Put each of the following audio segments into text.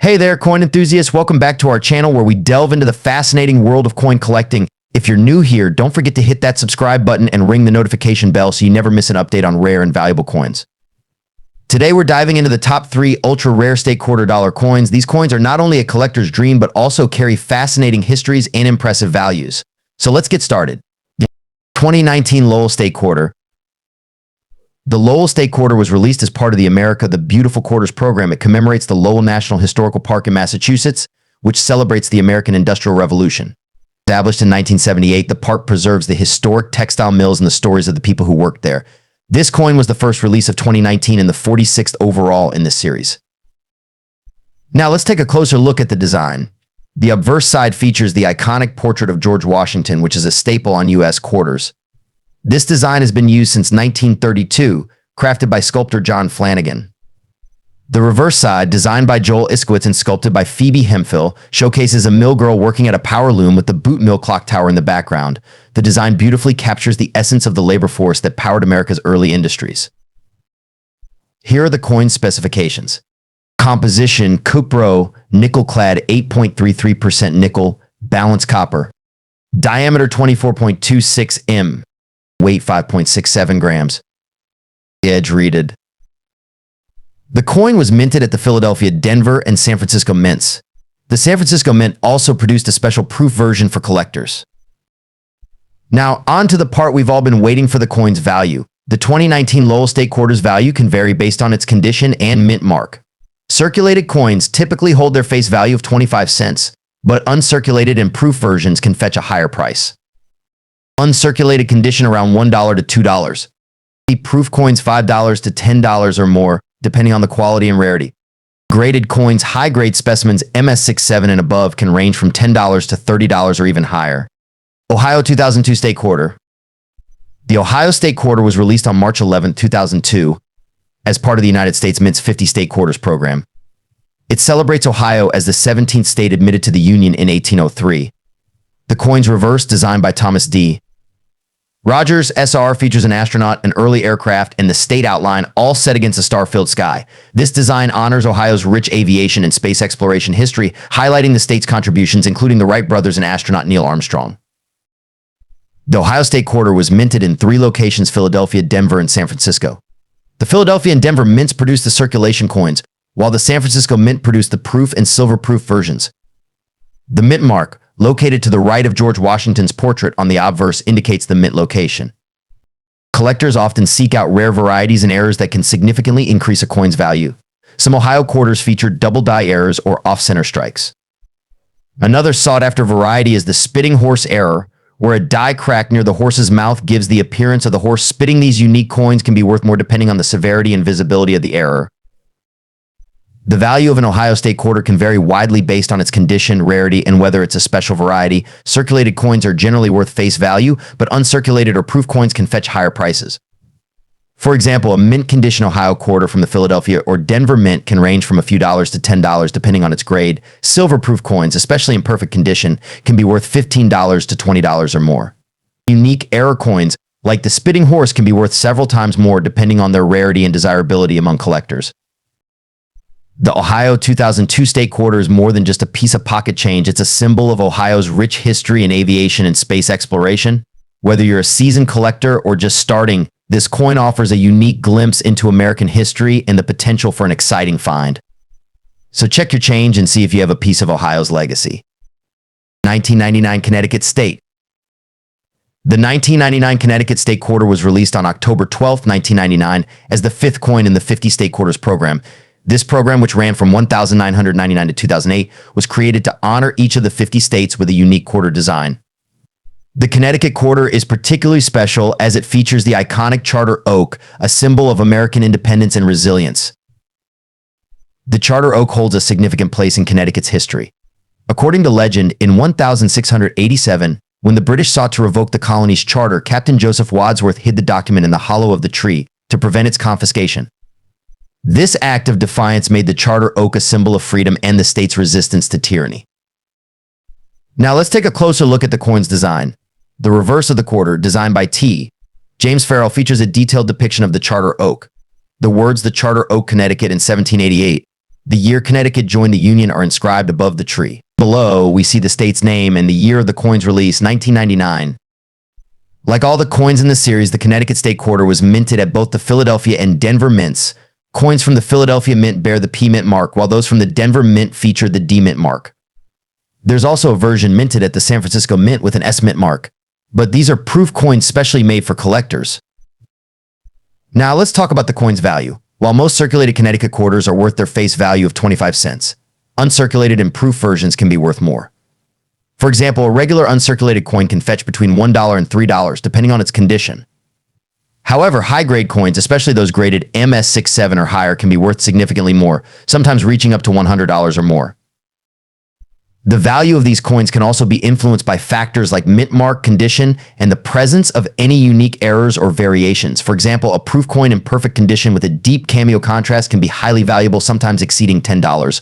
Hey there, coin enthusiasts. Welcome back to our channel where we delve into the fascinating world of coin collecting. If you're new here, don't forget to hit that subscribe button and ring the notification bell so you never miss an update on rare and valuable coins. Today, we're diving into the top 3 ultra-rare state quarter-dollar coins. These coins are not only a collector's dream, but also carry fascinating histories and impressive values. So let's get started. 2019 Lowell State Quarter. The Lowell State Quarter was released as part of the America the Beautiful Quarters program. It commemorates the Lowell National Historical Park in Massachusetts, which celebrates the American Industrial Revolution. Established in 1978, the park preserves the historic textile mills and the stories of the people who worked there. This coin was the first release of 2019 and the 46th overall in this series. Now let's take a closer look at the design. The obverse side features the iconic portrait of George Washington, which is a staple on U.S. quarters. This design has been used since 1932, crafted by sculptor John Flanagan. The reverse side, designed by Joel Iskowitz and sculpted by Phoebe Hemphill, showcases a mill girl working at a power loom with the boot mill clock tower in the background. The design beautifully captures the essence of the labor force that powered America's early industries. Here are the coin specifications. Composition: cupro, nickel-clad 8.33% nickel, balanced copper. Diameter 24.26 m. Weight 5.67 grams. Edge reeded. The coin was minted at the Philadelphia, Denver, and San Francisco mints. The San Francisco Mint also produced a special proof version for collectors. Now, on to the part we've all been waiting for: the coin's value. The 2019 Lowell State Quarter's value can vary based on its condition and mint mark. Circulated coins typically hold their face value of 25 cents, but uncirculated and proof versions can fetch a higher price. Uncirculated condition around $1 to $2. Proof coins $5 to $10 or more, depending on the quality and rarity. Graded coins, high-grade specimens MS67 and above, can range from $10 to $30 or even higher. Ohio 2002 State Quarter. The Ohio State Quarter was released on March 11, 2002, as part of the United States Mint's 50 State Quarters program. It celebrates Ohio as the 17th state admitted to the Union in 1803. The coin's reverse, designed by Thomas D. Rogers SR, features an astronaut, an early aircraft, and the state outline, all set against a star-filled sky. This design honors Ohio's rich aviation and space exploration history, highlighting the state's contributions, including the Wright brothers and astronaut Neil Armstrong. The Ohio State Quarter was minted in 3 locations: Philadelphia, Denver, and San Francisco. The Philadelphia and Denver mints produced the circulation coins, while the San Francisco Mint produced the proof and silver proof versions. The mint mark, located to the right of George Washington's portrait on the obverse, indicates the mint location. Collectors often seek out rare varieties and errors that can significantly increase a coin's value. Some Ohio quarters feature double die errors or off-center strikes. Another sought-after variety is the spitting horse error, where a die crack near the horse's mouth gives the appearance of the horse spitting. These unique coins can be worth more depending on the severity and visibility of the error. The value of an Ohio State Quarter can vary widely based on its condition, rarity, and whether it's a special variety. Circulated coins are generally worth face value, but uncirculated or proof coins can fetch higher prices. For example, a mint condition Ohio Quarter from the Philadelphia or Denver Mint can range from a few dollars to $10 depending on its grade. Silver proof coins, especially in perfect condition, can be worth $15 to $20 or more. Unique error coins, like the spitting horse, can be worth several times more depending on their rarity and desirability among collectors. The Ohio 2002 State Quarter is more than just a piece of pocket change. It's a symbol of Ohio's rich history in aviation and space exploration. Whether you're a seasoned collector or just starting, this coin offers a unique glimpse into American history and the potential for an exciting find. So check your change and see if you have a piece of Ohio's legacy. 1999 Connecticut State. The 1999 Connecticut State Quarter was released on October 12, 1999, as the 5th coin in the 50 State Quarters program. This program, which ran from 1999 to 2008, was created to honor each of the 50 states with a unique quarter design. The Connecticut Quarter is particularly special as it features the iconic charter oak, a symbol of American independence and resilience. The charter oak holds a significant place in Connecticut's history. According to legend, in 1687, when the British sought to revoke the colony's charter, Captain Joseph Wadsworth hid the document in the hollow of the tree to prevent its confiscation. This act of defiance made the charter oak a symbol of freedom and the state's resistance to tyranny. Now let's take a closer look at the coin's design. The reverse of the quarter, designed by T. James Farrell, features a detailed depiction of the charter oak. The words "the Charter Oak, Connecticut" in 1788 The year Connecticut joined the Union are inscribed above the tree. Below, we see the state's name and the year of the coin's release, 1999. Like all the coins in the series, the Connecticut State Quarter was minted at both the Philadelphia and Denver mints. Coins from the Philadelphia Mint bear the P Mint mark, while those from the Denver Mint feature the D Mint mark. There's also a version minted at the San Francisco Mint with an S Mint mark, but these are proof coins specially made for collectors. Now let's talk about the coin's value. While most circulated Connecticut quarters are worth their face value of 25 cents, uncirculated and proof versions can be worth more. For example, a regular uncirculated coin can fetch between $1 and $3, depending on its condition. However, high-grade coins, especially those graded MS67 or higher, can be worth significantly more, sometimes reaching up to $100 or more. The value of these coins can also be influenced by factors like mint mark, condition, and the presence of any unique errors or variations. For example, a proof coin in perfect condition with a deep cameo contrast can be highly valuable, sometimes exceeding $10.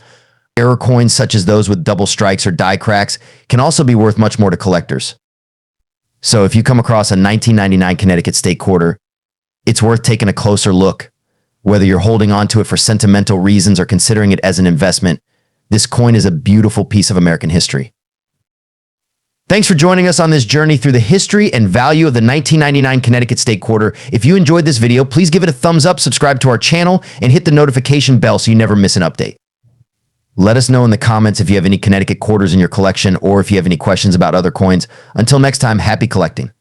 Error coins, such as those with double strikes or die cracks, can also be worth much more to collectors. So if you come across a 1999 Connecticut State Quarter, it's worth taking a closer look. Whether you're holding on to it for sentimental reasons or considering it as an investment, this coin is a beautiful piece of American history. Thanks for joining us on this journey through the history and value of the 1999 Connecticut State Quarter. If you enjoyed this video, please give it a thumbs up, subscribe to our channel, and hit the notification bell so you never miss an update. Let us know in the comments if you have any Connecticut quarters in your collection or if you have any questions about other coins. Until next time, happy collecting.